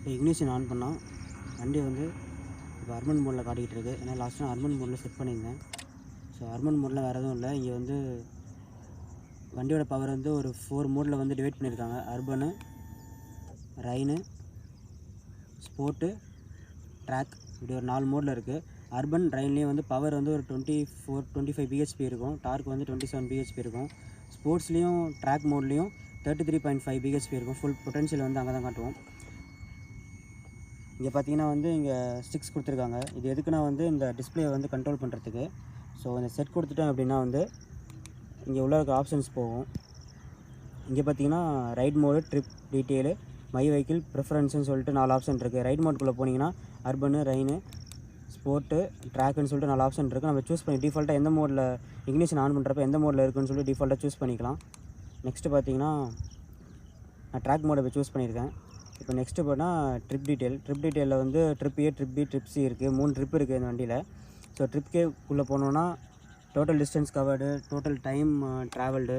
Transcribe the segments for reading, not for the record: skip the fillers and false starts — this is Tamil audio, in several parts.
இப்போ இக்னிஷன் ஆன் பண்ணால் வண்டி வந்து இப்போ அர்பன் மோடில் காட்டிகிட்டு இருக்குது. ஏன்னா லாஸ்ட் நான் அர்பன் மோடில் செட் பண்ணியிருந்தேன். ஸோ அர்பன் மோடில் வேறு எதுவும் இல்லை. இங்கே வந்து வண்டியோட பவர் வந்து ஒரு 4 மோடில் வந்து டிவைட் பண்ணியிருக்காங்க. அர்பனு, ரைனு, ஸ்போர்ட்டு, ட்ராக், இப்படி ஒரு 4 மோடில் இருக்குது. அர்பன் ரைன்லேயும் வந்து பவர் வந்து ஒரு 24-25 பிஹெச்பி இருக்கும். டார்க் வந்து 27 பிஹெச்பி இருக்கும். ஸ்போர்ட்ஸ்லேயும் ட்ராக் மோட்லேயும் 33.5 பிஹெச்பி இருக்கும். ஃபுல் பொட்டன்ஷியல் வந்து அங்கே தான் காட்டுவோம். இங்கே பார்த்தீங்கன்னா வந்து இங்கே ஸ்டிக்ஸ் கொடுத்துருக்காங்க. இது எதுக்குன்னா வந்து இந்த டிஸ்பிளே வந்து கண்ட்ரோல் பண்ணுறதுக்கு. ஸோ இந்த செட் கொடுத்துட்டோம் அப்படின்னா வந்து இங்கே உள்ள இருக்க ஆப்ஷன்ஸ் போகும். இங்கே பார்த்தீங்கன்னா ride mode, trip detail, my vehicle, ப்ரிஃபரன்ஸ்னு சொல்லிட்டு 4 ஆப்ஷன் இருக்குது. ரைட் மோட்குள்ளே போனீங்கன்னா அர்பனு, ரைனு, ஸ்போர்ட்டு, ட்ராக்குன்னு சொல்லிட்டு 4 ஆப்ஷன் இருக்குது. நம்ம சூஸ் பண்ணி டிஃபால்ட்டாக எந்த மோடில் இக்னிஷன் ஆன் பண்ணுறப்ப எந்த மோடில் இருக்குன்னு சொல்லி டிஃபால்ட்டாக சூஸ் பண்ணிக்கலாம். நெக்ஸ்ட்டு பார்த்தீங்கன்னா நான் ட்ராக் மோடை இப்போ சூஸ் பண்ணியிருக்கேன். இப்போ நெக்ஸ்ட்டு போனால் ட்ரிப் டீட்டெயிலில் வந்து trip A, trip B, trip C இருக்குது. 3 ட்ரிப் இருக்குது இந்த வண்டியில். ஸோ ட்ரிப் கேக்குள்ளே போனோன்னா total distance covered, total time travelled,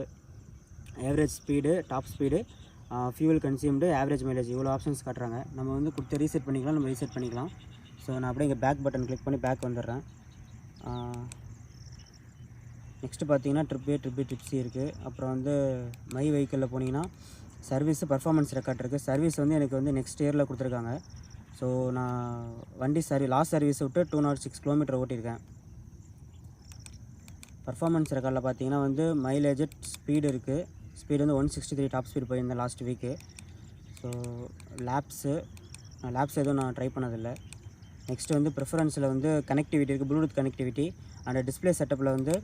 average speed, top speed, fuel consumed, average mileage, இவ்வளோ ஆப்ஷன்ஸ் காட்டுறாங்க. நம்ம வந்து கொடுத்து ரீசெட் பண்ணிக்கலாம், நம்ம ரீசெட் பண்ணிக்கலாம். ஸோ நான் அப்படியே இங்கே பேக் பட்டன் கிளிக் பண்ணி பேக் வந்துடுறேன். நெக்ஸ்ட்டு பார்த்தீங்கன்னா trip A, trip B, trip C இருக்குது. அப்புறம் வந்து மை வெஹிக்கிளில் போனீங்கன்னா சர்வீஸு, பர்ஃபார்மன்ஸ் ரெக்கார்ட் இருக்குது. சர்வீஸ் வந்து எனக்கு வந்து நெக்ஸ்ட் இயரில் கொடுத்துருக்காங்க. ஸோ நான் வண்டி லாஸ்ட் சர்வீஸ் விட்டு 206 கிலோமீட்டர் ஓட்டியிருக்கேன். பர்ஃபார்மன்ஸ் ரெக்கார்டில் பார்த்தீங்கன்னா வந்து மைலேஜ், ஸ்பீடு இருக்குது. ஸ்பீடு வந்து 163 டாப் ஸ்பீடு போயிருந்தேன் லாஸ்ட் வீக்கு. ஸோ லேப்ஸ் எதுவும் நான் ட்ரை பண்ணதில்லை. நெக்ஸ்ட்டு வந்து ப்ரிஃபரன்ஸில் வந்து கனெக்டிவிட்டி இருக்குது, ப்ளூடூத் கனெக்டிவிட்டி. அந்த டிஸ்பிளே செட்டப்பில் வந்து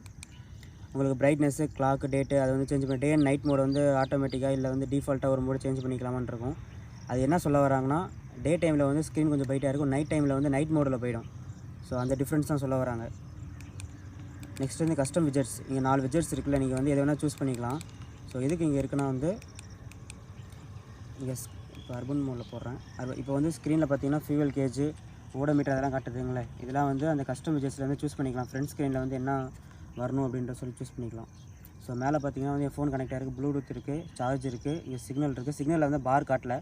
உங்களுக்கு பிரைட்னஸ்ஸு, கிளாக்கு, டேட்டு அதை வந்து சேஞ்ச் பண்ணி டே அண்ட் நைட் மோடு வந்து ஆட்டோமேட்டிக்காக இல்லை வந்து டிஃபால்ட்டாக ஒரு மோடு சேஞ்ச் பண்ணிக்கலாமான்னு இருக்கும். அது என்ன சொல்ல வராங்கன்னா டே டைமில் வந்து ஸ்க்ரீன் கொஞ்சம் பைட்டாக இருக்கும், நைட் டைமில் வந்து நைட் மோடில் போயிடும். ஸோ அந்த டிஃப்ரென்ஸ் தான் சொல்ல வராங்க. நெக்ஸ்ட் வந்து கஸ்டம் விஜெட்ஸ். இங்கே 4 விஜெட்ஸ் இருக்குல்ல, நீங்கள் வந்து எதை வேணால் சூஸ் பண்ணிக்கலாம். ஸோ எதுக்கு இங்கே இருக்குன்னா வந்து இங்கே இப்போ அர்பன் மோடில் போடுறேன். இப்போ வந்து ஸ்க்ரீனில் பார்த்தீங்கன்னா ஃபியூவல் கேஜு, ஓடோமீட்டர் அதெல்லாம் காட்டுதுங்களே. இதெல்லாம் வந்து அந்த கஸ்டம் விஜெட்ஸில் வந்து சூஸ் பண்ணிக்கலாம். ஃப்ரண்ட் ஸ்க்ரீனில் வந்து என்ன வரணும் அப்படின்ற சொல்லி சூஸ் பண்ணிக்கலாம். ஸோ மேலே பார்த்தீங்கன்னா வந்து என் ஃபோன் கனெக்ட் ஆகிருக்கு, ப்ளூடூத் இருக்குது, சார்ஜ் இருக்குது, இங்கே சிக்னல் இருக்குது. சிக்னலில் வந்து பார் காட்டல,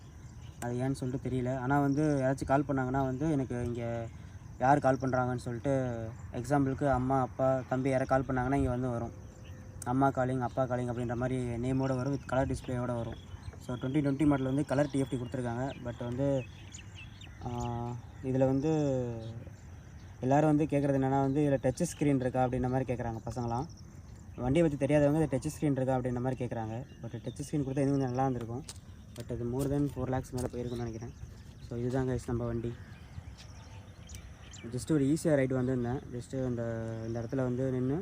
அது ஏன்னு சொல்லிட்டு தெரியல. ஆனால் வந்து யாராச்சும் கால் பண்ணாங்கன்னா வந்து எனக்கு இங்கே யார் கால் பண்ணுறாங்கன்னு சொல்லிட்டு எக்ஸாம்பிளுக்கு அம்மா, அப்பா, தம்பி யாரை கால் பண்ணாங்கன்னா இங்கே வந்து வரும். அம்மா காலிங், அப்பா காலிங் அப்படின்ற மாதிரி நேமோடு வரும், வித் கலர் டிஸ்பிளேயோடு வரும். ஸோ 2020 மாடல் வந்து கலர் டிஎஃப்டி கொடுத்துருக்காங்க. பட் வந்து இதில் வந்து எல்லோரும் வந்து கேட்குறது என்னென்னா வந்து இதில் டச் ஸ்க்ரீன் இருக்கா அப்படின்ற மாதிரி கேட்குறாங்க பசங்களாம். வண்டியை பற்றி தெரியாதவங்க இதில் டச் ஸ்க்ரீன் இருக்கா அப்படின்ற மாதிரி கேட்குறாங்க. பட் டச் ஸ்க்ரீன் கொடுத்தா இன்னும் நல்லா இருந்திருக்கும். பட் அது மோர் தென் 4 lakhs மேலே போயிருக்குன்னு நினைக்கிறேன். ஸோ இதுதான் கைஸ் நம்ம வண்டி. ஜஸ்ட்டு ஒரு ஈஸியாக ரைடு வந்திருந்தேன். ஜஸ்ட்டு இந்த இடத்துல வந்து நின்று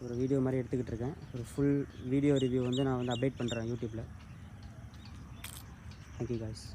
ஒரு வீடியோ மாதிரி எடுத்துக்கிட்டு இருக்கேன். ஒரு ஃபுல் வீடியோ ரிவ்யூ வந்து நான் வந்து அப்டேட் பண்ணுறேன் யூடியூப்பில். Thank you guys.